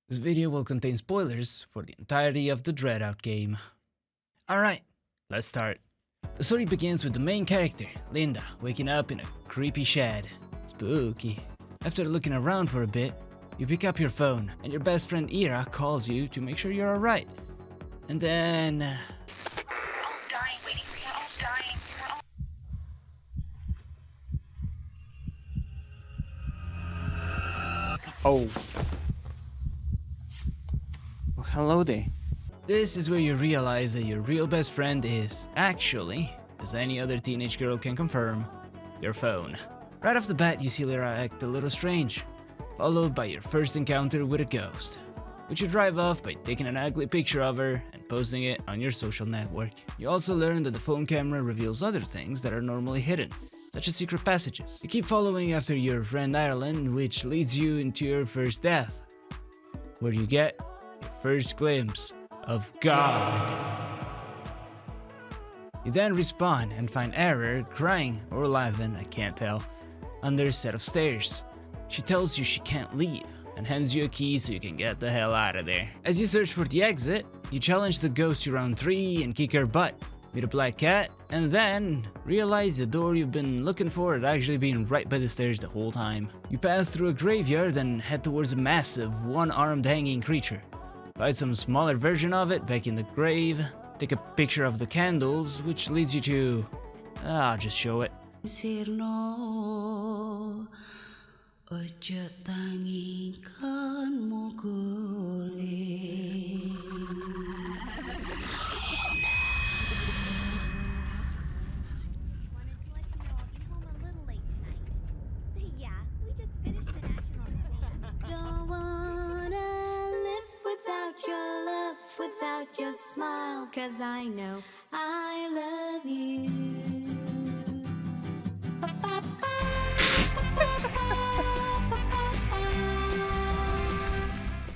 This video will contain spoilers for the entirety of the DreadOut game. Alright, let's start. The story begins with the main character, Linda, waking up in a creepy shed. Spooky. After looking around for a bit, you pick up your phone and your best friend Ira calls you to make sure you're alright. And then... We're all dying waiting for you. We're all dying. Oh. Well, hello there. This is where you realize that your real best friend is, actually, as any other teenage girl can confirm, your phone. Right off the bat, you see Lyra act a little strange, followed by your first encounter with a ghost, which you drive off by taking an ugly picture of her and posting it on your social network. You also learn that the phone camera reveals other things that are normally hidden, such as secret passages. You keep following after your friend Ireland, which leads you into your first death, where you get your first glimpse of God. You then respawn and find Error crying or laughing, I can't tell, under a set of stairs. She tells you she can't leave and hands you a key so you can get the hell out of there. As you search for the exit, you challenge the ghost to round 3 and kick her butt, meet a black cat, and then realize the door you've been looking for had actually been right by the stairs the whole time. You pass through a graveyard and head towards a massive, one-armed hanging creature. Find some smaller version of it back in the grave, take a picture of the candles, which leads you to... I'll just show it. Without your smile, 'cause I know I love you.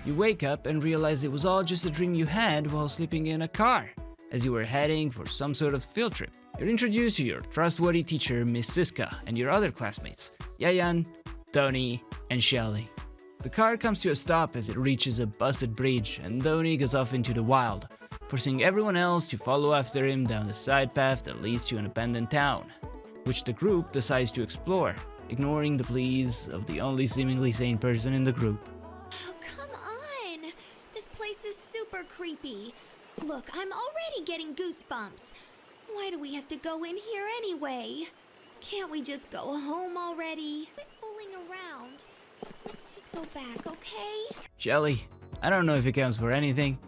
You wake up and realize it was all just a dream you had while sleeping in a car, as you were heading for some sort of field trip. You're introduced to your trustworthy teacher, Miss Siska, and your other classmates, Yayan, Tony, and Shelly. The car comes to a stop as it reaches a busted bridge, and Tony goes off into the wild, forcing everyone else to follow after him down the side path that leads to an abandoned town, which the group decides to explore, ignoring the pleas of the only seemingly sane person in the group. Oh, come on! This place is super creepy. Look, I'm already getting goosebumps. Why do we have to go in here anyway? Can't we just go home already? Quit fooling around. Let's just go back, okay? Shelly, I don't know if it counts for anything,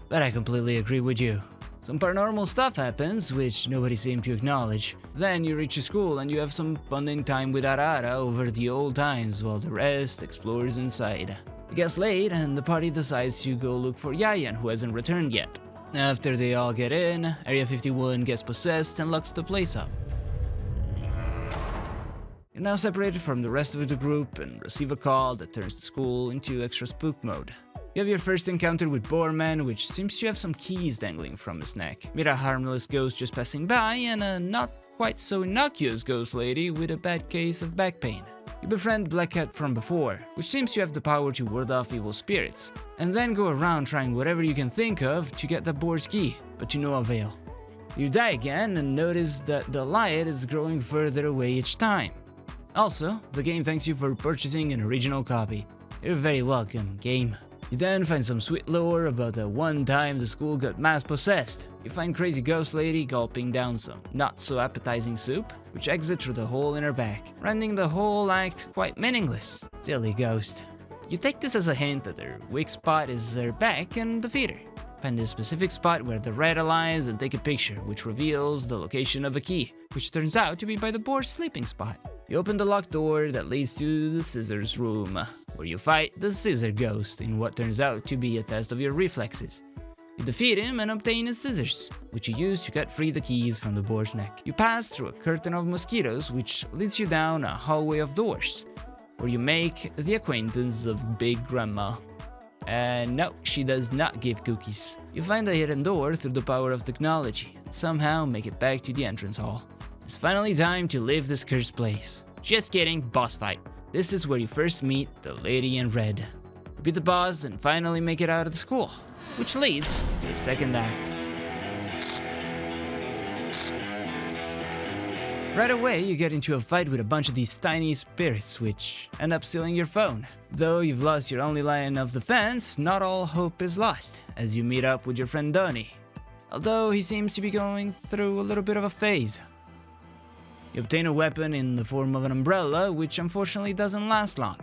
but I completely agree with you. Some paranormal stuff happens, which nobody seemed to acknowledge. Then you reach a school and you have some bonding time with Arara over the old times while the rest explores inside. It gets late and the party decides to go look for Yayan, who hasn't returned yet. After they all get in, Area 51 gets possessed and locks the place up. You're now separated from the rest of the group and receive a call that turns the school into extra spook mode. You have your first encounter with Boreman, which seems to have some keys dangling from his neck. Meet a harmless ghost just passing by and a not quite so innocuous ghost lady with a bad case of back pain. You befriend Black Cat from before, which seems to have the power to ward off evil spirits, and then go around trying whatever you can think of to get the board's key, but to no avail. You die again and notice that the light is growing further away each time. Also, the game thanks you for purchasing an original copy. You're very welcome, game. You then find some sweet lore about the one time the school got mass possessed. You find crazy ghost lady gulping down some not so appetizing soup, which exits through the hole in her back, rendering the whole act quite meaningless. Silly ghost. You take this as a hint that her weak spot is her back and defeat her. Find the specific spot where the red aligns and take a picture, which reveals the location of a key, which turns out to be by the board's sleeping spot. You open the locked door that leads to the scissors room, where you fight the scissor ghost in what turns out to be a test of your reflexes. You defeat him and obtain his scissors, which you use to cut free the keys from the board's neck. You pass through a curtain of mosquitoes, which leads you down a hallway of doors, where you make the acquaintance of Big Grandma. And no, she does not give cookies. You find a hidden door through the power of technology, and somehow make it back to the entrance hall. It's finally time to leave this cursed place. Just kidding, boss fight. This is where you first meet the lady in red. beat the boss, and finally make it out of the school, which leads to the second act. Right away, you get into a fight with a bunch of these tiny spirits, which end up stealing your phone. Though you've lost your only line of defense, not all hope is lost, as you meet up with your friend Donnie, although he seems to be going through a little bit of a phase. You obtain a weapon in the form of an umbrella, which unfortunately doesn't last long.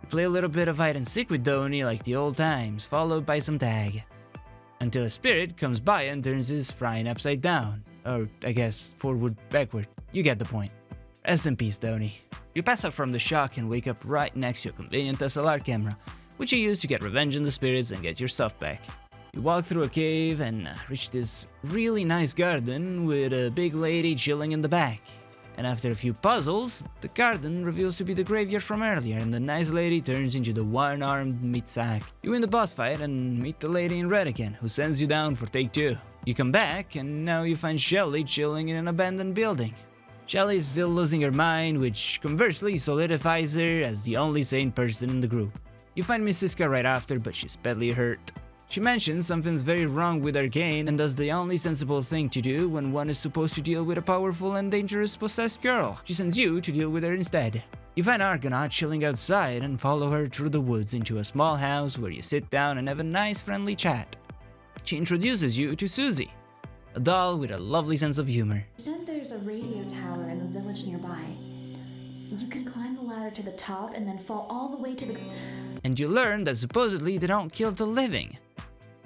You play a little bit of hide and seek with Donnie like the old times, followed by some tag, until a spirit comes by and turns his shrine upside down. Or, I guess, forward, backward. You get the point. Rest in peace, Donnie. You pass out from the shock and wake up right next to a convenient SLR camera, which you use to get revenge on the spirits and get your stuff back. You walk through a cave and reach this really nice garden with a big lady chilling in the back. And after a few puzzles, the garden reveals to be the graveyard from earlier, and the nice lady turns into the one-armed meat sack. You win the boss fight and meet the lady in red again, who sends you down for take 2. You come back, and now you find Shelly chilling in an abandoned building. Shelly is still losing her mind, which conversely solidifies her as the only sane person in the group. You find Miss Siska right after, but she's badly hurt. She mentions something's very wrong with Arcane and does the only sensible thing to do when one is supposed to deal with a powerful and dangerous possessed girl. She sends you to deal with her instead. You find Argonaut chilling outside and follow her through the woods into a small house where you sit down and have a nice friendly chat. She introduces you to Susie, a doll with a lovely sense of humor. Said there's a radio tower in the village nearby. You can climb the ladder to the top and then fall all the way to the... And you learn that supposedly they don't kill the living,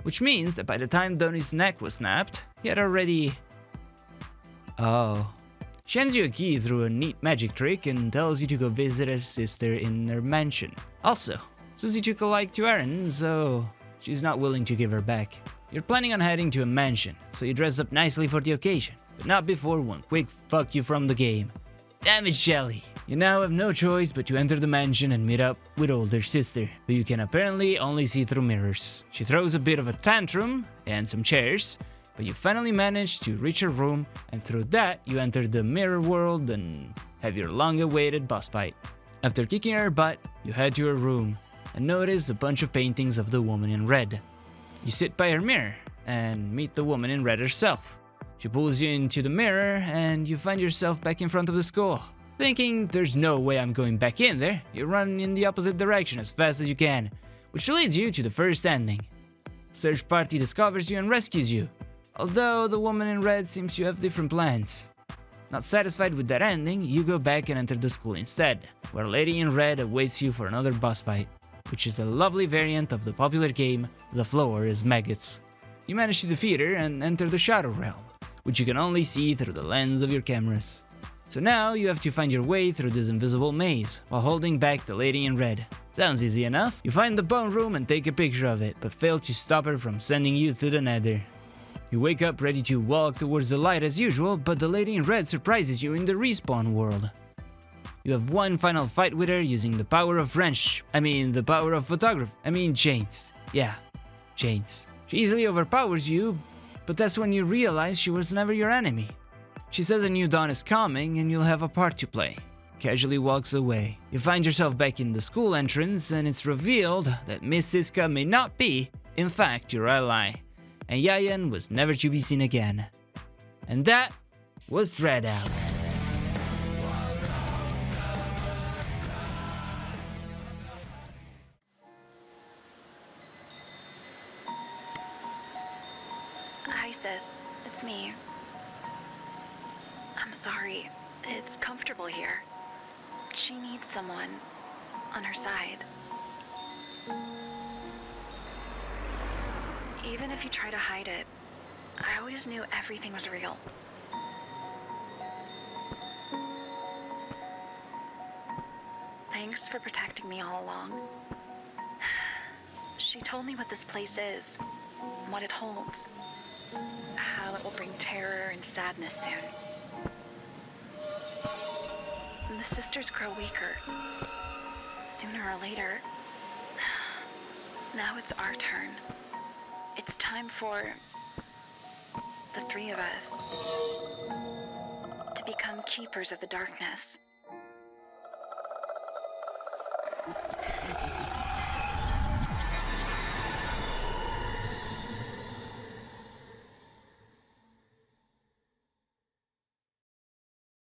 which means that by the time Donnie's neck was snapped, he had already... Oh. She hands you a key through a neat magic trick and tells you to go visit her sister in her mansion. Also, Susie took a like to Erin, so she's not willing to give her back. You're planning on heading to a mansion, so you dress up nicely for the occasion, but not before one quick fuck you from the game. Damn it, Shelly! You now have no choice but to enter the mansion and meet up with older sister, who you can apparently only see through mirrors. She throws a bit of a tantrum and some chairs, but you finally manage to reach her room, and through that you enter the mirror world and have your long-awaited boss fight. After kicking her butt, you head to her room and notice a bunch of paintings of the woman in red. You sit by her mirror and meet the woman in red herself. She pulls you into the mirror and you find yourself back in front of the school. Thinking there's no way I'm going back in there, you run in the opposite direction as fast as you can, which leads you to the first ending. Search party discovers you and rescues you, although the woman in red seems to have different plans. Not satisfied with that ending, you go back and enter the school instead, where Lady in Red awaits you for another boss fight, which is a lovely variant of the popular game The Floor is Maggots. You manage to defeat her and enter the Shadow Realm, which you can only see through the lens of your cameras. So now you have to find your way through this invisible maze while holding back the Lady in Red. Sounds easy enough. You find the bone room and take a picture of it, but fail to stop her from sending you to the Nether. You wake up ready to walk towards the light as usual, but the Lady in Red surprises you in the respawn world. You have one final fight with her using the power of the power of photography. Chains. Yeah, chains. She easily overpowers you, but that's when you realize she was never your enemy. She says a new dawn is coming and you'll have a part to play. Casually walks away. You find yourself back in the school entrance and it's revealed that Miss Siska may not be, in fact, your ally. And Yayan was never to be seen again. And that was DreadOut. Hi, sis. It's me. I'm sorry. It's comfortable here. She needs someone on her side. Even if you try to hide it, I always knew everything was real. Thanks for protecting me all along. She told me what this place is, what it holds, how it will bring terror and sadness soon. And the sisters grow weaker. Sooner or later, now it's our turn. It's time for the three of us to become keepers of the darkness.